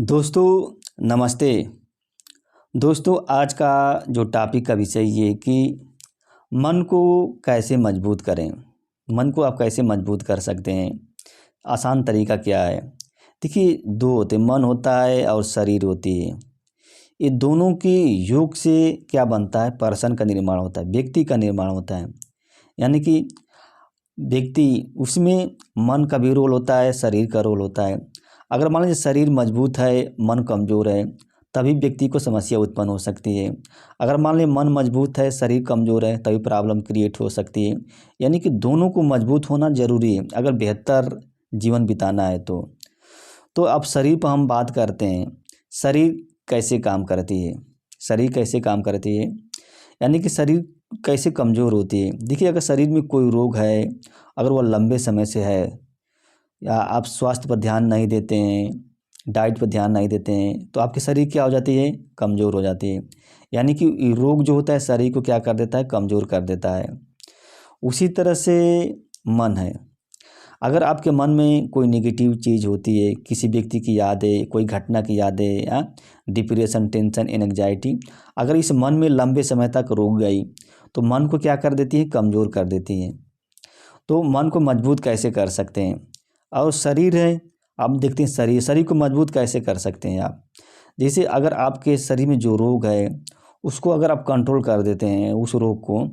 दोस्तों नमस्ते। दोस्तों आज का जो टॉपिक का विषय ये है कि मन को कैसे मजबूत करें। मन को आप कैसे मजबूत कर सकते हैं, आसान तरीका क्या है। देखिए दो होते हैं, मन होता है और शरीर होती है। ये दोनों की योग से क्या बनता है, पर्सन का निर्माण होता है, व्यक्ति का निर्माण होता है। यानी कि व्यक्ति उसमें मन का भी रोल होता है, शरीर का रोल होता है। अगर मान लीजिए शरीर मजबूत है, मन कमज़ोर है, तभी व्यक्ति को समस्या उत्पन्न हो सकती है। अगर मान लीजिए मन मजबूत है, शरीर कमज़ोर है, तभी प्रॉब्लम क्रिएट हो सकती है। यानी कि दोनों को मजबूत होना ज़रूरी है अगर बेहतर जीवन बिताना है तो अब शरीर पर हम बात करते हैं। शरीर कैसे काम करती है, शरीर कैसे काम करती है, यानी कि शरीर कैसे कमज़ोर होती है। देखिए अगर शरीर में कोई रोग है, अगर वह लंबे समय से है, या आप स्वास्थ्य पर ध्यान नहीं देते हैं, डाइट पर ध्यान नहीं देते हैं, तो आपकी शरीर क्या हो जाती है, कमज़ोर हो जाती है। यानी कि रोग जो होता है शरीर को क्या कर देता है, कमज़ोर कर देता है। उसी तरह से मन है। अगर आपके मन में कोई नेगेटिव चीज़ होती है, किसी व्यक्ति की यादें, कोई घटना की यादें, या डिप्रेशन, टेंशन, एंग्जाइटी, अगर इस मन में लंबे समय तक रुक गई तो मन को क्या कर देती है, कमज़ोर कर देती है। तो मन को मजबूत कैसे कर सकते हैं। और शरीर है, आप देखते हैं शरीर को मजबूत कैसे कर सकते हैं आप। जैसे अगर आपके शरीर में जो रोग है उसको अगर आप कंट्रोल कर देते हैं उस रोग को,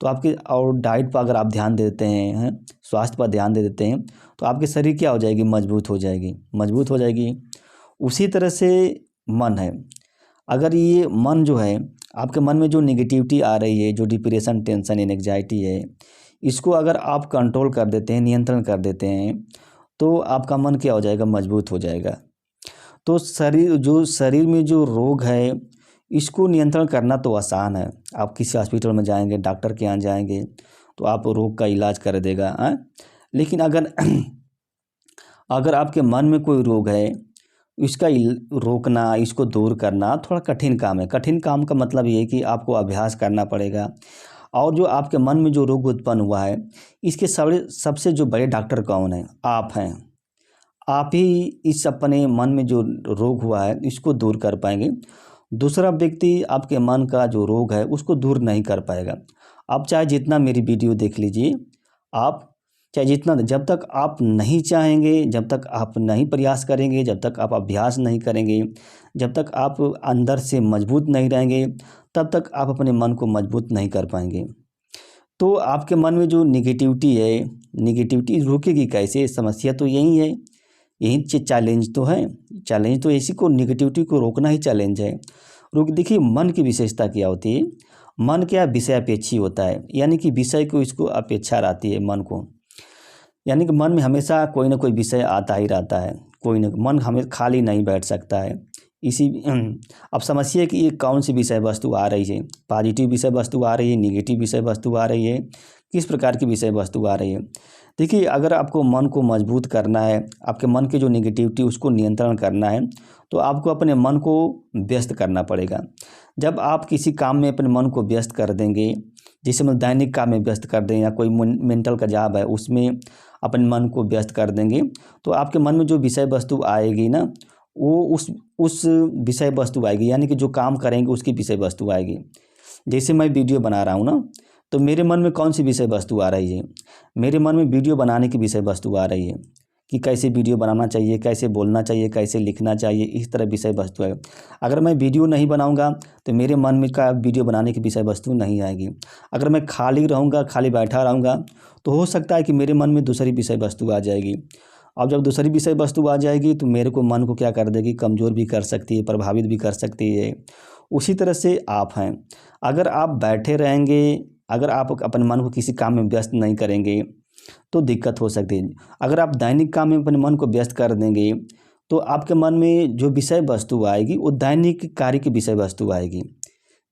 तो आपके और डाइट पर अगर आप ध्यान देते हैं, स्वास्थ्य पर ध्यान दे देते हैं, तो आपकी शरीर क्या हो जाएगी, मजबूत हो जाएगी, मजबूत हो जाएगी। उसी तरह से मन है। अगर ये मन जो है, आपके मन में जो नेगेटिविटी आ रही है, जो डिप्रेशन, टेंशन, एंग्जाइटी है, इसको अगर आप कंट्रोल कर देते हैं, नियंत्रण कर देते हैं, तो आपका मन क्या हो जाएगा, मजबूत हो जाएगा। तो शरीर में जो रोग है इसको नियंत्रण करना तो आसान है। आप किसी हॉस्पिटल में जाएंगे, डॉक्टर के यहाँ जाएंगे तो आप रोग का इलाज कर देगा, लेकिन अगर अगर आपके मन में कोई रोग है, इसका रोकना, इसको दूर करना थोड़ा कठिन काम है। कठिन काम का मतलब ये है कि आपको अभ्यास करना पड़ेगा। और जो आपके मन में जो रोग उत्पन्न हुआ है, इसके सबसे जो बड़े डॉक्टर कौन है, आप हैं। आप ही इस अपने मन में जो रोग हुआ है इसको दूर कर पाएंगे। दूसरा व्यक्ति आपके मन का जो रोग है उसको दूर नहीं कर पाएगा। आप चाहे जितना मेरी वीडियो देख लीजिए, आप चाहे जितना, जब तक आप नहीं चाहेंगे, जब तक आप नहीं प्रयास करेंगे, जब तक आप अभ्यास नहीं करेंगे, जब तक आप अंदर से मजबूत नहीं रहेंगे, तब तक आप अपने मन को मजबूत नहीं कर पाएंगे। तो आपके मन में जो निगेटिविटी है, निगेटिविटी रुकेगी कैसे, समस्या तो यही है, यही चैलेंज तो है। चैलेंज तो इसी को, निगेटिविटी को रोकना ही चैलेंज है। देखिए मन की विशेषता क्या होती है, मन क्या विषय अपेक्षी होता है। यानी कि विषय को इसको अपेक्षा रहती है मन को। यानी कि मन में हमेशा कोई ना कोई विषय आता ही रहता है, कोई ना, मन हमें खाली नहीं बैठ सकता है। इसी अब समझिए कि ये कौन सी विषय वस्तु आ रही है, पॉजिटिव विषय वस्तु आ रही है, निगेटिव विषय वस्तु आ रही है, किस प्रकार की विषय वस्तु आ रही है। देखिए अगर आपको मन को मजबूत करना है, आपके मन की जो निगेटिविटी उसको नियंत्रण करना है, तो आपको अपने मन को व्यस्त करना पड़ेगा। जब आप किसी काम में अपने मन को व्यस्त कर देंगे, जैसे मतलब दैनिक काम में व्यस्त कर दें, या कोई मेंटल का जॉब है उसमें अपने मन को व्यस्त कर देंगे, तो आपके मन में जो विषय वस्तु आएगी ना, वो उस विषय वस्तु आएगी। यानी कि जो काम करेंगे उसकी विषय वस्तु आएगी। जैसे मैं वीडियो बना रहा हूँ ना, तो मेरे मन में कौन सी विषय वस्तु आ रही है, मेरे मन में वीडियो बनाने की विषय वस्तु आ रही है कि कैसे वीडियो बनाना चाहिए, कैसे बोलना चाहिए, कैसे लिखना चाहिए, इस तरह विषय वस्तु है। अगर मैं वीडियो नहीं बनाऊंगा तो मेरे मन में का वीडियो बनाने की विषय वस्तु नहीं आएगी। अगर मैं खाली रहूँगा, खाली बैठा रहूँगा, तो हो सकता है कि मेरे मन में दूसरी विषय वस्तु आ जाएगी। अब जब दूसरी विषय वस्तु आ जाएगी तो मेरे को, मन को क्या कर देगी, कमज़ोर भी कर सकती है, प्रभावित भी कर सकती है। उसी तरह से आप हैं। अगर आप बैठे रहेंगे, अगर आप अपने मन को किसी काम में व्यस्त नहीं करेंगे तो दिक्कत हो सकती है। अगर आप दैनिक काम में अपने मन को व्यस्त कर देंगे तो आपके मन में जो विषय वस्तु आएगी वो दैनिक कार्य की विषय वस्तु आएगी।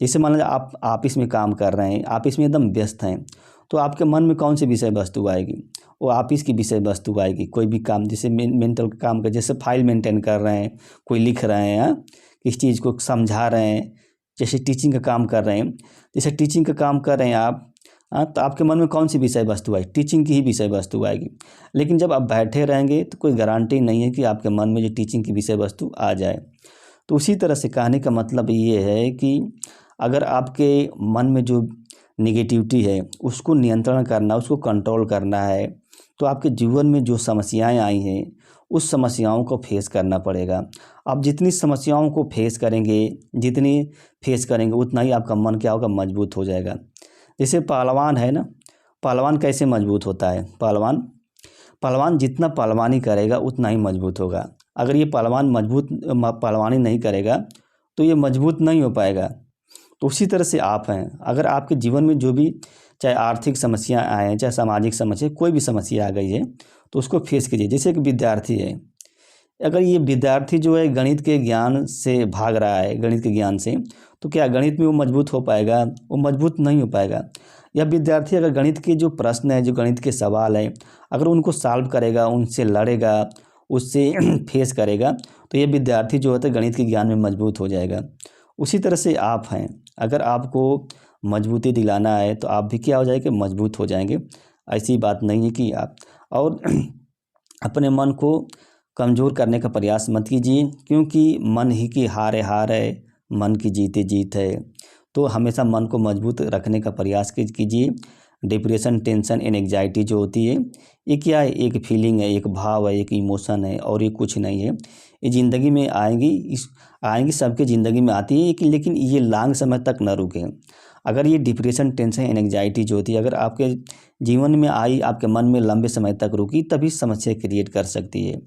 जैसे मान लीजिए आप ऑफिस में काम कर रहे हैं, ऑफिस में एकदम व्यस्त हैं, तो आपके मन में कौन सी विषय वस्तु आएगी, वो ऑफिस की विषय वस्तु आएगी। कोई भी काम, जैसे मेंटल काम का, जैसे फाइल मेंटेन कर रहे हैं, कोई लिख रहे हैं, किस चीज़ को समझा रहे हैं, जैसे टीचिंग का काम कर रहे हैं, जैसे टीचिंग का काम कर रहे हैं आप, हाँ, तो आपके मन में कौन सी विषय वस्तु आई, टीचिंग की ही विषय वस्तु आएगी। लेकिन जब आप बैठे रहेंगे तो कोई गारंटी नहीं है कि आपके मन में जो टीचिंग की विषय वस्तु आ जाए। तो उसी तरह से कहने का मतलब ये है कि अगर आपके मन में जो निगेटिविटी है उसको नियंत्रण करना, उसको कंट्रोल करना है, तो आपके जीवन में जो समस्याएं आई हैं उस समस्याओं को फेस करना पड़ेगा। आप जितनी समस्याओं को फेस करेंगे उतना ही आपका मन क्या होगा, मजबूत हो जाएगा। जैसे पहलवान है ना, पहलवान कैसे मजबूत होता है, पहलवान जितना पहलवानी करेगा उतना ही मजबूत होगा। अगर ये पहलवान पहलवानी नहीं करेगा तो ये मजबूत नहीं हो पाएगा। तो उसी तरह से आप हैं, अगर आपके जीवन में जो भी चाहे आर्थिक समस्या आए, चाहे सामाजिक समस्या, कोई भी समस्या आ गई है तो उसको फेस कीजिए। जैसे एक विद्यार्थी है, अगर ये विद्यार्थी जो है गणित के ज्ञान से भाग रहा है, गणित के ज्ञान से, तो क्या गणित में वो मजबूत हो पाएगा? वो मजबूत नहीं हो पाएगा। यह विद्यार्थी अगर गणित के जो प्रश्न है, जो गणित के सवाल हैं, अगर उनको सॉल्व करेगा, उनसे लड़ेगा, उससे फेस करेगा, तो ये विद्यार्थी जो होता है गणित के ज्ञान में मजबूत हो जाएगा। उसी तरह से आप हैं, अगर आपको मजबूती दिलाना है तो आप भी क्या हो जाएंगे, मजबूत हो जाएंगे। ऐसी बात नहीं है कि आप और अपने मन को कमज़ोर करने का प्रयास मत कीजिए, क्योंकि मन ही की हार है, मन की जीते जीत है। तो हमेशा मन को मजबूत रखने का प्रयास कीजिए। डिप्रेशन, टेंशन एंड एंग्जाइटी जो होती है, ये क्या है, एक फीलिंग है, एक भाव है, एक इमोशन है, और ये कुछ नहीं है। ये ज़िंदगी में आएंगी, सबके ज़िंदगी में आती है, लेकिन ये लॉन्ग समय तक न रुके। अगर ये डिप्रेशन, टेंशन एंड एंग्जाइटी जो होती है, अगर आपके जीवन में आई, आपके मन में लंबे समय तक रुकी, तभी समस्या क्रिएट कर सकती है।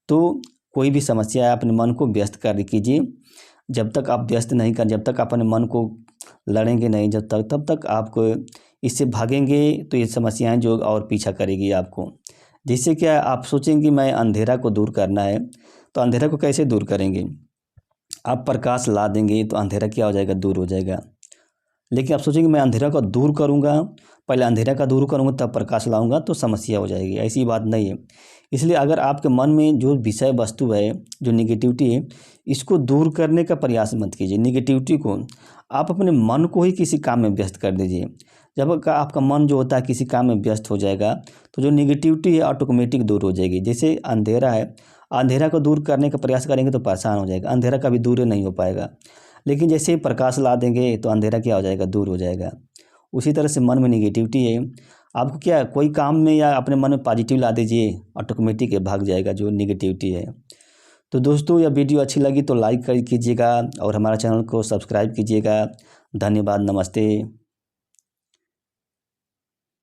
तो कोई भी समस्या है, अपने मन को व्यस्त कर कीजिए। जब तक आप व्यस्त नहीं कर, जब तक अपने मन को लड़ेंगे नहीं, तब तक आपको इससे भागेंगे तो ये समस्याएं जो और पीछा करेगी आपको। जिससे क्या आप सोचेंगे कि मैं अंधेरा को दूर करना है, तो अंधेरा को कैसे दूर करेंगे? आप प्रकाश ला देंगे तो अंधेरा क्या हो जाएगा, दूर हो जाएगा। लेकिन आप सोचेंगे मैं अंधेरा को दूर करूंगा, पहले अंधेरा का दूर करूंगा तब प्रकाश लाऊंगा, तो समस्या हो जाएगी। ऐसी बात नहीं है। इसलिए अगर आपके मन में जो विषय वस्तु है, जो निगेटिविटी है, इसको दूर करने का प्रयास मत कीजिए। निगेटिविटी को आप अपने मन को ही किसी काम में व्यस्त कर दीजिए। जब आपका मन जो होता है किसी काम में व्यस्त हो जाएगा, तो जो निगेटिविटी है ऑटोमेटिक दूर हो जाएगी। जैसे अंधेरा है, अंधेरा को दूर करने का प्रयास करेंगे तो परेशान हो जाएगा, अंधेरा कभी दूर नहीं हो पाएगा। लेकिन जैसे ही प्रकाश ला देंगे तो अंधेरा क्या हो जाएगा, दूर हो जाएगा। उसी तरह से मन में निगेटिविटी है, आपको क्या कोई काम में या अपने मन में पॉजिटिव ला दीजिए, ऑटोमेटिक भाग जाएगा जो निगेटिविटी है। तो दोस्तों, यह वीडियो अच्छी लगी तो लाइक कीजिएगा और हमारा चैनल को सब्सक्राइब कीजिएगा। धन्यवाद, नमस्ते।